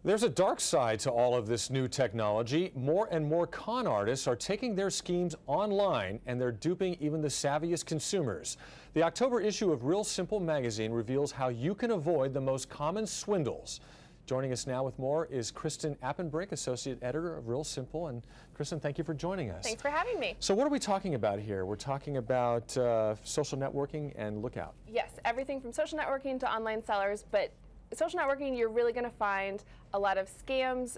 There's a dark side to all of this new technology. More and more con artists are taking their schemes online, and they're duping even the savviest consumers. The October issue of Real Simple magazine reveals how you can avoid the most common swindles. Joining us now with more is Kristin Appenbrink, Associate Editor of Real Simple. And Kristin, thank you for joining us. Thanks for having me. So what are we talking about here? We're talking about social networking and Lookout. Yes, everything from social networking to online sellers, but social networking, you're really going to find a lot of scams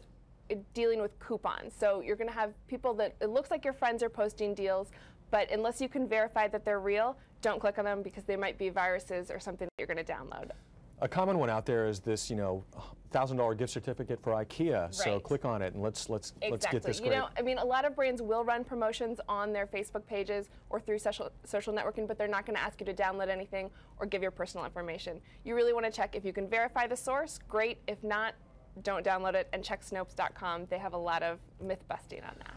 dealing with coupons. So you're going to have people that it looks like your friends are posting deals, but unless you can verify that they're real, don't click on them because they might be viruses or something that you're going to download. A common one out there is this, $1,000 gift certificetwork for IKEA. Right. So click on it and let's get this great. I mean, a lot of brands will run promotions on their Facebook pages or through social networking, but they're not going to ask you to download anything or give your personal information. You really want to check if you can verify the source. Great. If not, don't download it, and check Snopes.com. They have a lot of myth busting on that.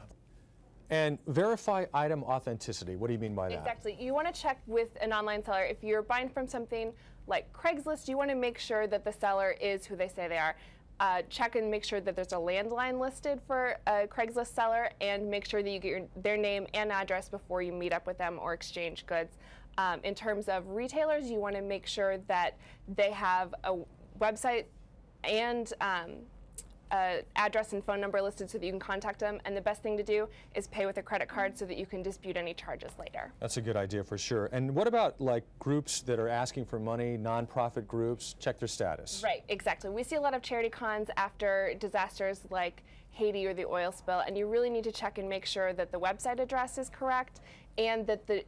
And verify item authenticity. What do you mean by that? Exactly. You want to check with an online seller. If you're buying from something like Craigslist, you want to make sure that the seller is who they say they are. Check and make sure that there's a landline listed for a Craigslist seller, and make sure that you get their name and address before you meet up with them or exchange goods. In terms of retailers, you want to make sure that they have a website and address and phone number listed so that you can contact them. And the best thing to do is pay with a credit card so that you can dispute any charges later. That's a good idea for sure. And what about like groups that are asking for money, nonprofit groups? Check their status. Right, exactly. We see a lot of charity cons after disasters like Haiti or the oil spill, and you really need to check and make sure that the website address is correct and that the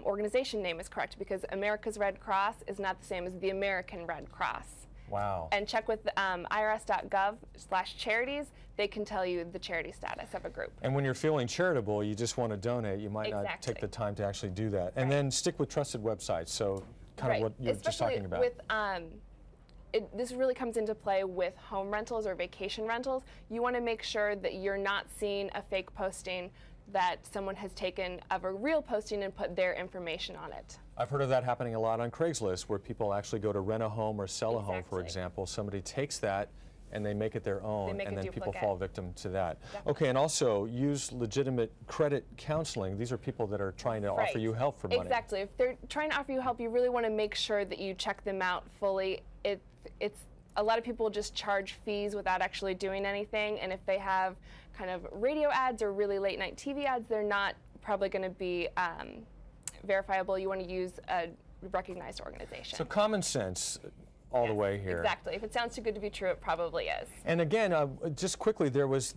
organization name is correct, because America's Red Cross is not the same as the American Red Cross. Wow. And check with irs.gov/charities. They can tell you the charity status of a group. And when you're feeling charitable, you just want to donate, you might not take the time to actually do that. And then stick with trusted websites. So kind of what you were just talking about. This really comes into play with home rentals or vacation rentals. You want to make sure that you're not seeing a fake posting that someone has taken of a real posting and put their information on it. I've heard of that happening a lot on Craigslist, where people actually go to rent a home or sell a home, for example. Somebody takes that and they make it their own, and then people fall victim to that. Definitely. Okay, and also use legitimate credit counseling. These are people that are trying to offer you help for money. Exactly. If they're trying to offer you help, you really want to make sure that you check them out fully. A lot of people just charge fees without actually doing anything, and if they have kind of radio ads or really late night TV ads, they're not probably going to be verifiable. You want to use a recognized organization. So common sense all the way here. Exactly. If it sounds too good to be true, it probably is. And again, just quickly, there was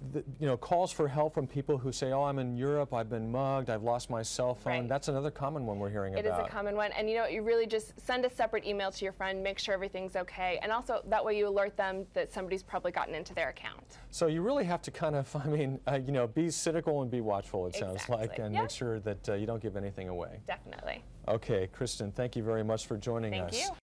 calls for help from people who say, oh, I'm in Europe, I've been mugged, I've lost my cell phone. Right. That's another common one we're hearing about. It is a common one. And you really just send a separate email to your friend, make sure everything's okay, and also that way you alert them that somebody's probably gotten into their account. So you really have to kind of, be cynical and be watchful, it sounds like, and make sure that you don't give anything away. Definitely. Okay, Kristin, thank you very much for joining us. Thank you.